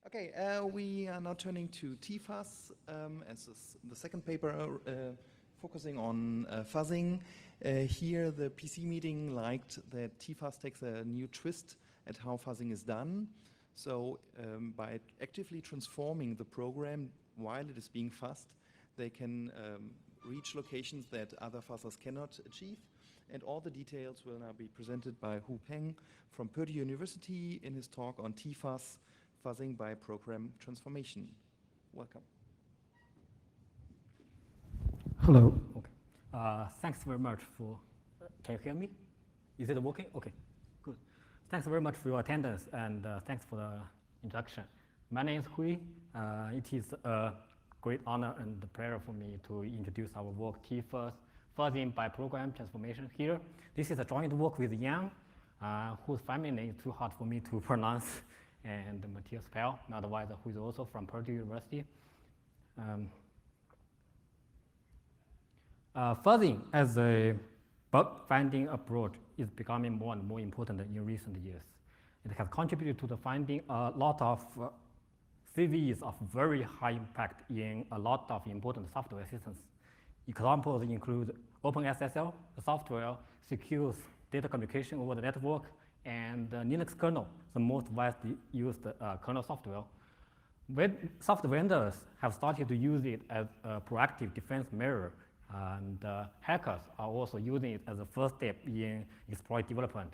Okay, we are now turning to T-Fuzz as the second paper focusing on fuzzing. Here the PC meeting liked that T-Fuzz takes a new twist at how fuzzing is done. So by actively transforming the program while it is being fuzzed, they can reach locations that other fuzzers cannot achieve. And all the details will now be presented by Peng from Purdue University in his talk on T-Fuzz, fuzzing by program transformation. Welcome. Hello. Okay. Thanks very much for, can you hear me? Is it working? Okay, good. Thanks very much for your attendance and thanks for the introduction. My name is Hui. It is a great honor and pleasure for me to introduce our work, T-Fuzz, fuzzing by program transformation here. This is a joint work with Yang, whose family name is too hard for me to pronounce, and Matthias Pell, otherwise who is also from Purdue University. Fuzzing as a bug finding approach is becoming more and more important in recent years. It has contributed to the finding a lot of CVEs of very high impact in a lot of important software systems. Examples include OpenSSL, the software secures data communication over the network, and Linux kernel, the most widely used kernel software. Software vendors have started to use it as a proactive defense measure, and hackers are also using it as a first step in exploit development.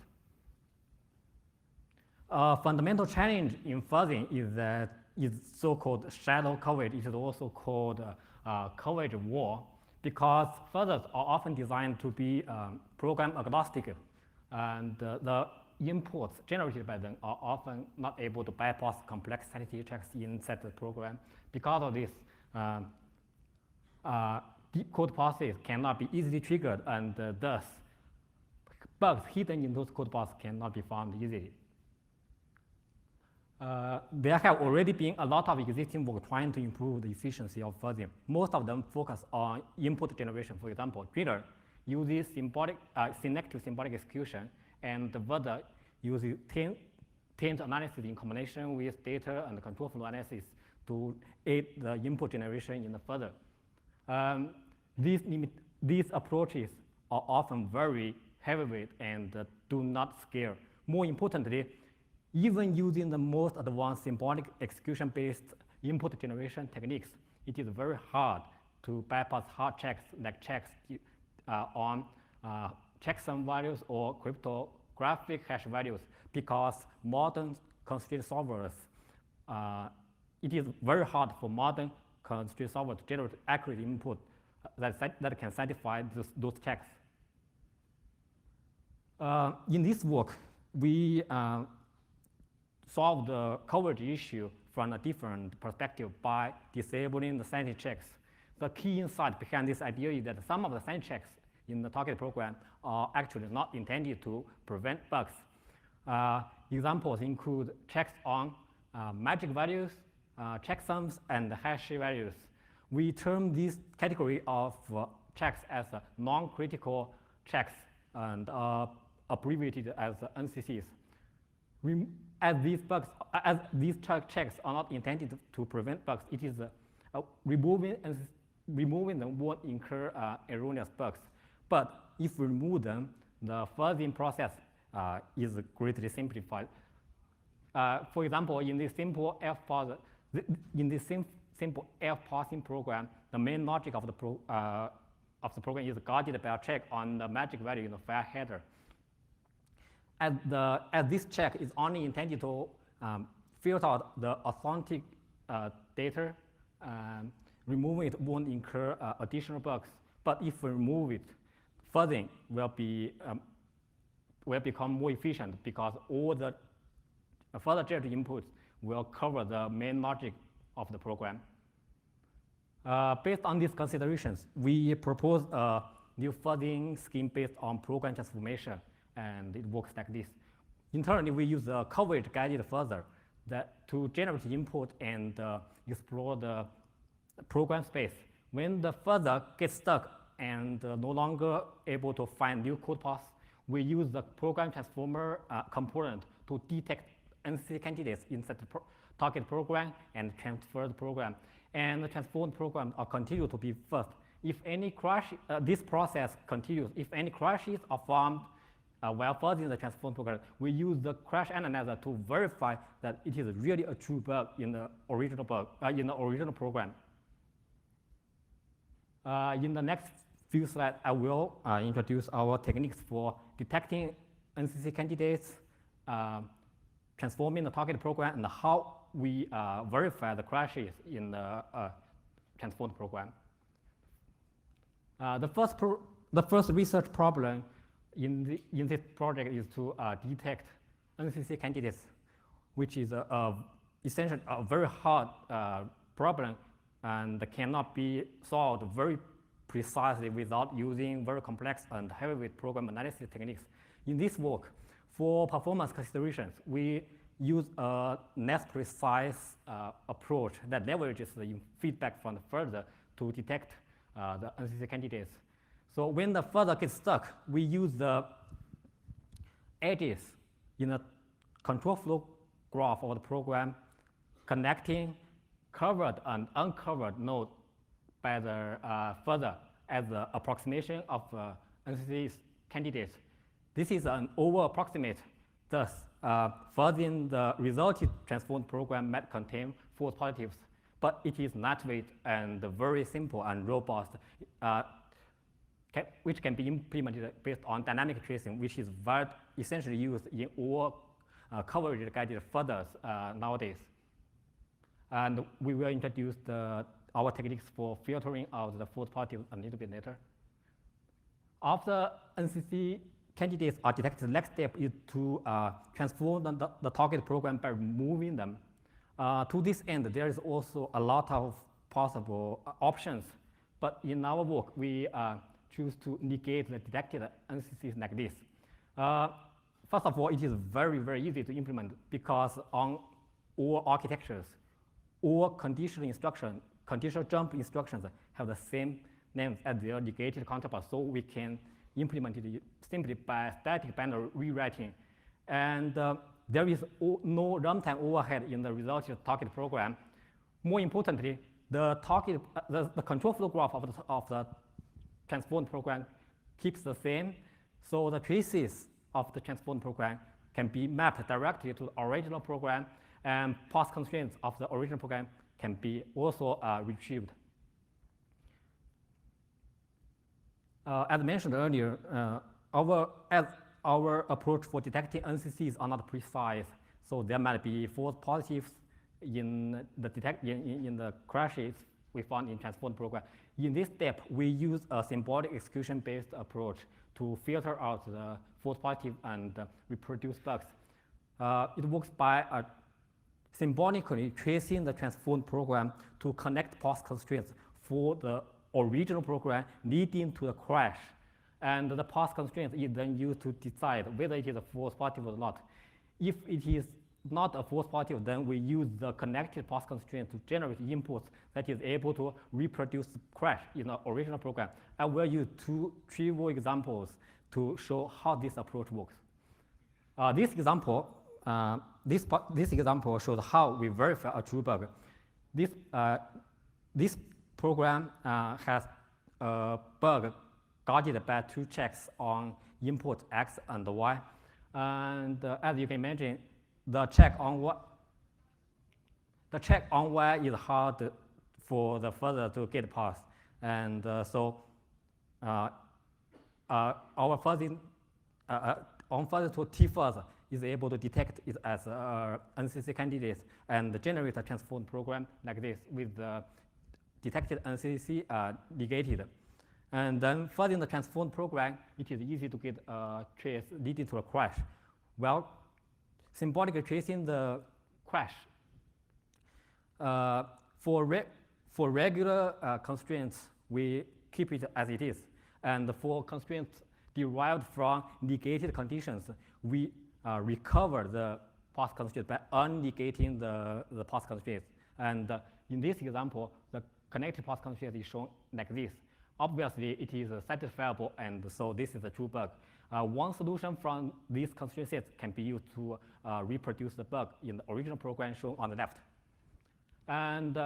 A fundamental challenge in fuzzing is that it's so-called shadow coverage. It is also called coverage wall, because fuzzers are often designed to be program agnostic, and the imports generated by them are often not able to bypass complex sanity checks inside the program. Because of this, deep code passes cannot be easily triggered, and thus bugs hidden in those code passes cannot be found easily. There have already been a lot of existing work trying to improve the efficiency of fuzzing. Most of them focus on input generation. For example, Driller uses selective symbolic execution, and the Fuzzer uses taint analysis in combination with data and control flow analysis to aid the input generation in the Fuzzer. These approaches are often very heavyweight and do not scale. More importantly, even using the most advanced symbolic execution-based input generation techniques, it is very hard to bypass hard checks like checks on checksum values or cryptographic hash values, because modern constraint solvers, it is very hard for modern constraint solvers to generate accurate input that can satisfy those checks. In this work, we solve the coverage issue from a different perspective by disabling the sanity checks. The key insight behind this idea is that some of the sanity checks in the target program are actually not intended to prevent bugs. Examples include checks on magic values, checksums, and hash values. We term this category of checks as non-critical checks and abbreviated as NCCs. As these checks are not intended to prevent bugs, it is removing them won't incur erroneous bugs. But if we remove them, the fuzzing process is greatly simplified. For example, in this simple F parsing program, the main logic of the program is guarded by a check on the magic value in the file header. As this check is only intended to filter out the authentic data, removing it won't incur additional bugs. But if we remove it, fuzzing will become more efficient, because all the further generated inputs will cover the main logic of the program. Based on these considerations, we propose a new fuzzing scheme based on program transformation, and it works like this. Internally, we use a coverage-guided fuzzer to generate input and explore the program space. When the fuzzer gets stuck and no longer able to find new code paths, we use the program transformer component to detect NC candidates inside the target program and transferred program. And the transformed program continue to be first. If any crash, this process continues. If any crashes are found while fuzzing the transformed program, we use the crash analyzer to verify that it is really a true bug in the original program. In the next few slides, I will introduce our techniques for detecting NCC candidates, transforming the target program, and how we verify the crashes in the transformed program. The first research problem in this project is to detect NCC candidates, which is essentially a very hard problem and cannot be solved very precisely without using very complex and heavyweight program analysis techniques. In this work, for performance considerations, we use a less precise approach that leverages the feedback from the fuzzer to detect the NCC candidates. So when the fuzzer gets stuck, we use the edges in a control flow graph of the program, connecting covered and uncovered nodes by the fuzzer as the approximation of NCC candidates. This is an over-approximate, thus fuzzing the resulted transformed program might contain false positives, but it is lightweight and very simple and robust, which can be implemented based on dynamic tracing, which is essentially used in all coverage-guided fuzzers nowadays. And we will introduce our techniques for filtering out the false positives a little bit later. After NCC candidates are detected, the next step is to transform the target program by removing them. To this end, there is also a lot of possible options, but in our work, we choose to negate the detected NCCs like this. First of all, it is very, very easy to implement because on all architectures, all conditional jump instructions have the same names as their negated counterpart, so we can implement it simply by static binary rewriting. And there is no runtime overhead in the resulting target program. More importantly, the control flow graph of the transformed program keeps the same, so the traces of the transformed program can be mapped directly to the original program, and path constraints of the original program can be also retrieved. As mentioned earlier, our approach for detecting NCCs are not precise, so there might be false positives in the crashes we found in transformed program. In this step, we use a symbolic execution-based approach to filter out the false positive and reproduce bugs. It works by symbolically tracing the transformed program to connect path constraints for the original program leading to the crash. And the path constraint is then used to decide whether it is a false positive or not. If it is not a false positive, then we use the connected path constraint to generate inputs that is able to reproduce the crash in the original program. I will use two trivial examples to show how this approach works. This example shows how we verify a true bug. This program has a bug guarded by two checks on input X and Y. And as you can imagine, the check on Y is hard for the fuzzer to get past. And so our fuzzing, on fuzzer to T-fuzz is able to detect it as NCC candidates and generate a transformed program like this with the detected NCC negated. And then fuzzing the transformed program, it is easy to get a trace leading to a crash. Well, symbolically tracing the crash. For regular constraints, we keep it as it is. And for constraints derived from negated conditions, we recover the path constraints by unnegating the path constraints. And in this example, the connected path constraint is shown like this. Obviously, it is satisfiable, and so this is a true bug. One solution from these constraint sets can be used to reproduce the bug in the original program shown on the left. And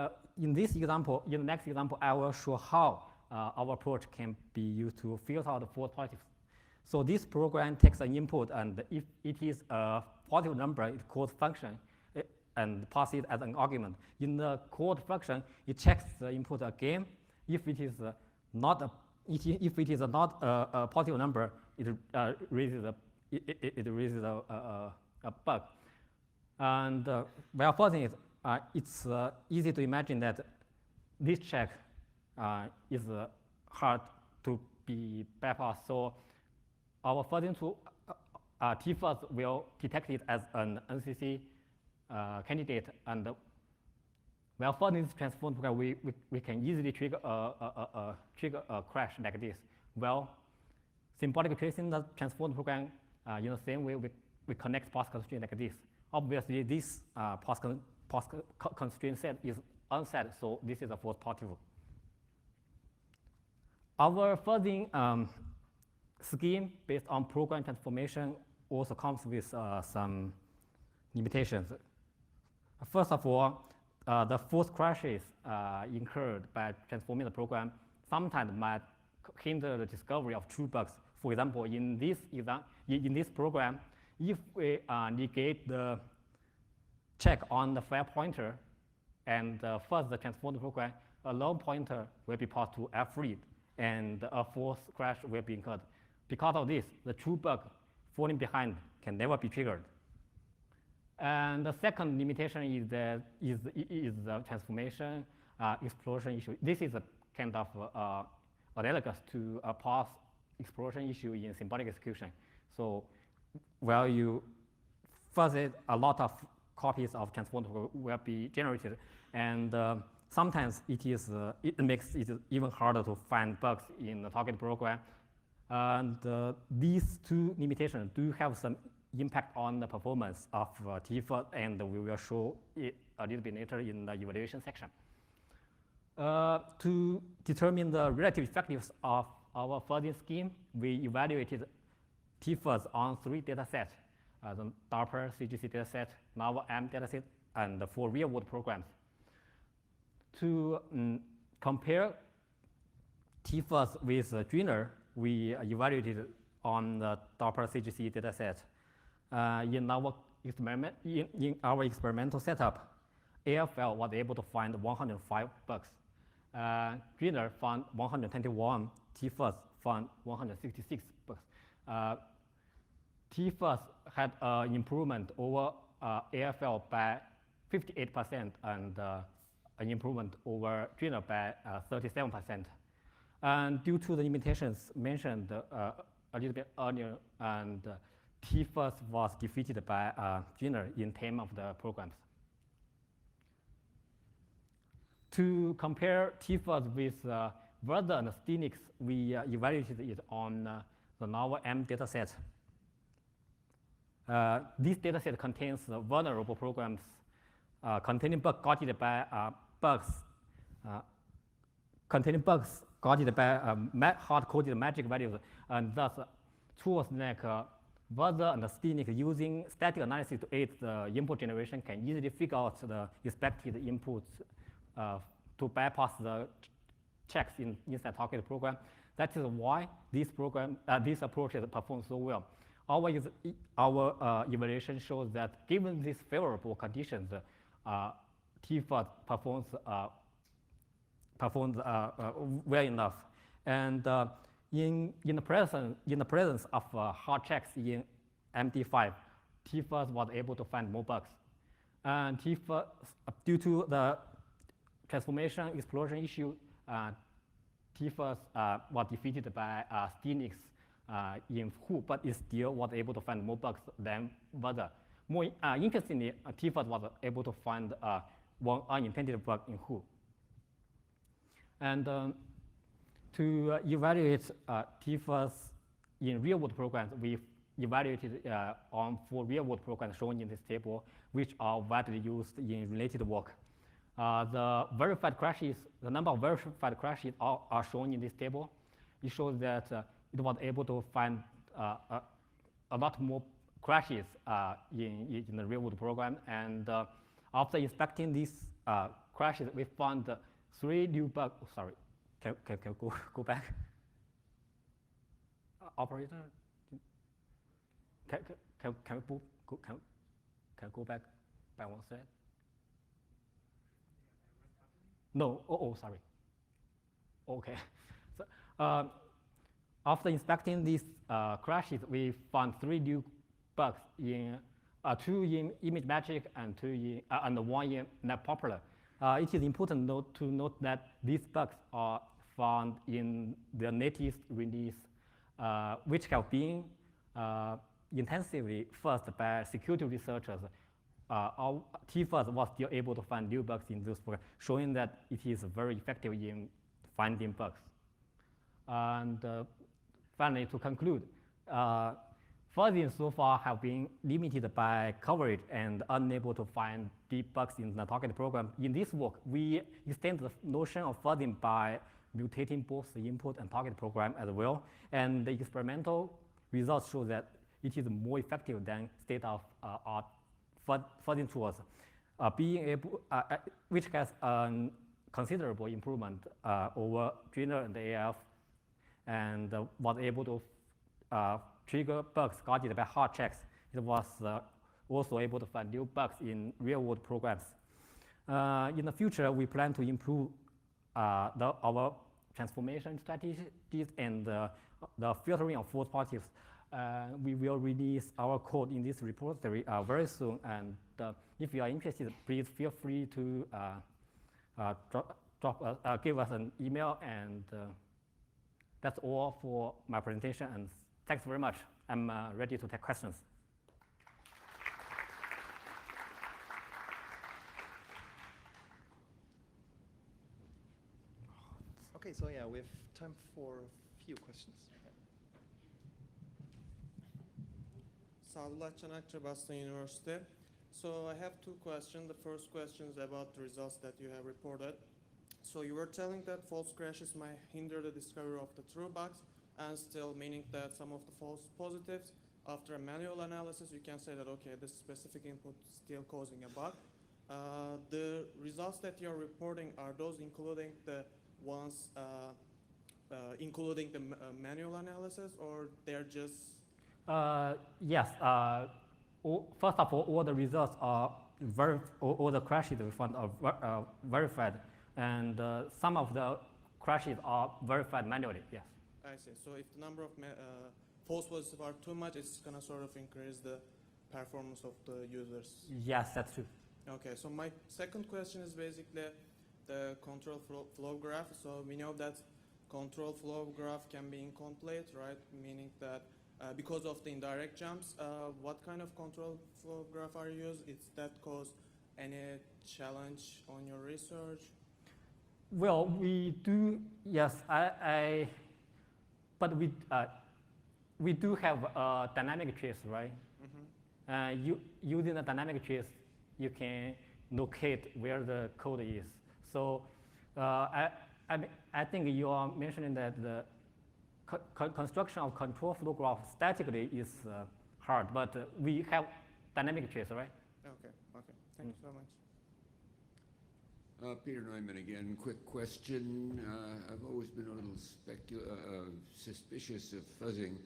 in this example, in the next example, I will show how our approach can be used to filter out the false positives. So this program takes an input, and if it is a positive number, it calls function and passes it as an argument. In the called function, it checks the input again. If it is not a positive number, it raises a bug. And while fuzzing it, it's easy to imagine that this check is hard to be bypassed. So our fuzzing tool, T-Fuzz, will detect it as an NCC candidate, and while fuzzing this transform program, we can easily trigger a crash like this. Well, symbolic tracing the transform program in the same way we connect path constraint like this. Obviously, this path constraint set is unset, so this is a false positive. Our fuzzing scheme based on program transformation also comes with some limitations. First of all, the false crashes incurred by transforming the program sometimes might hinder the discovery of true bugs. For example, in this program, if we negate the check on the file pointer and fuzz the transformed program, a null pointer will be passed to F-read, and a false crash will be incurred. Because of this, the true bug falling behind can never be triggered. And the second limitation is the transformation explosion issue. This is a kind of analogous to a path explosion issue in symbolic execution. So while you fuzz it, a lot of copies of transformed will be generated, and sometimes it makes it even harder to find bugs in the target program. And these two limitations do have some impact on the performance of T-Fuzz, and we will show it a little bit later in the evaluation section. To determine the relative effectiveness of our fuzzing scheme, we evaluated T-Fuzz on 3 data sets, the DARPA CGC dataset, Nava M dataset, and 4 real-world programs. To compare T-Fuzz with Joiner, we evaluated on the DARPA CGC dataset. In our experimental setup, AFL was able to find 105 bugs. Joiner found 121. T-Fuzz found 166 bugs. T-Fuzz had an improvement over AFL by 58% and an improvement over Joiner by 37%. And due to the limitations mentioned a little bit earlier, and T-Fuzz was defeated by Joiner in 10 of the programs. To compare T-Fuzz with Fuzz and Stinix, we evaluated it on the Nava M dataset. This dataset contains vulnerable programs containing bugs guarded by hard-coded magic values, and thus tools like Fuzz and Stinix using static analysis to aid the input generation can easily figure out the expected inputs to bypass the checks inside target program. That is why this approach performs so well. Our evaluation shows that given these favorable conditions, T-Fuzz performs well enough. And in the presence of hard checks in MD5, T-Fuzz was able to find more bugs. And T-Fuzz, due to the transformation explosion issue, T-Fuzz was defeated by Stinix in WHO, but it still was able to find more bugs than Fuzz. More interestingly, T-Fuzz was able to find one unintended bug in WHO. And to evaluate T-Fuzz in real-world programs, we evaluated on 4 real-world programs shown in this table, which are widely used in related work. The number of verified crashes are shown in this table. It shows that it was able to find a lot more crashes in the real-world program. And after inspecting these crashes, we found 3 new bugs. Oh, sorry, can go back? Operator, can go back by one slide? No. Sorry. Okay. So, after inspecting these crashes, we found 3 new bugs in 2 in ImageMagick and 1 in NetPopular. It is important to note that these bugs are found in the latest release, which have been intensively fuzzed by security researchers. Our Fuzz was still able to find new bugs in those programs, showing that it is very effective in finding bugs. And finally, to conclude, Fuzzing so far have been limited by coverage and unable to find deep bugs in the target program. In this work, we extend the notion of fuzzing by mutating both the input and target program as well. And the experimental results show that it is more effective than state-of-art fuzzing tools, which has considerable improvement over Joiner and AF, and was able to trigger bugs guarded by hard checks. It was also able to find new bugs in real-world programs. In the future, we plan to improve our transformation strategies and the filtering of false positives. We will release our code in this repository very soon. And if you are interested, please feel free to give us an email. And that's all for my presentation. And thanks very much. I'm ready to take questions. Okay, so yeah, we have time for a few questions. Sadullah Çanakçı, Boston University. So I have 2 questions. The first question is about the results that you have reported. So you were telling that false crashes might hinder the discovery of the true bugs, and still meaning that some of the false positives, after a manual analysis, you can say that, okay, this specific input is still causing a bug. The results that you're reporting, are those including the ones including the manual analysis, or they're just? Yes. First of all the results are all the crashes we found are verified, and some of the crashes are verified manually. Yes. I see. So if the number of false positives are too much, it's going to sort of increase the performance of the users. Yes, that's true. Okay. So my second question is basically the control flow graph. So we know that control flow graph can be incomplete, right? Meaning that because of the indirect jumps, what kind of control flow graph are you using? Is that cause any challenge on your research? Well, we do, yes. But we do have a dynamic trace, right? Mm-hmm. Using the dynamic trace, you can locate where the code is. So I think you are mentioning that the construction of control flow graph statically is hard, but we have dynamic trace, right? Okay. Thank you so much. Peter Neumann again. Quick question. I've always been a little suspicious of fuzzing,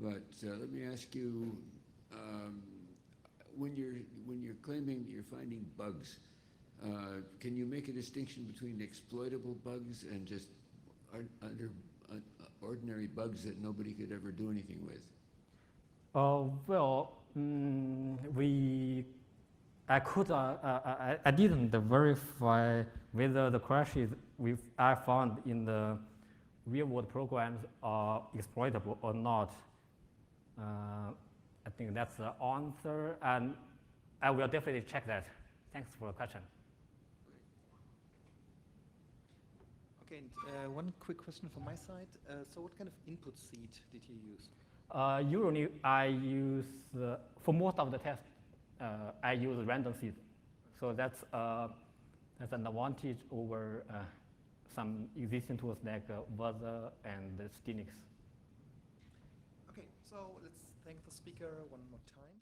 but let me ask you: when you're claiming you're finding bugs, can you make a distinction between exploitable bugs and just ordinary bugs that nobody could ever do anything with? I didn't verify whether the crashes I found in the real-world programs are exploitable or not. I think that's the answer, and I will definitely check that. Thanks for the question. Okay, and one quick question from my side. So what kind of input seed did you use? Usually I use, for most of the tests, I use random seed. So that's an advantage over some existing tools like Fuzz and Stinix. Okay, so let's thank the speaker one more time.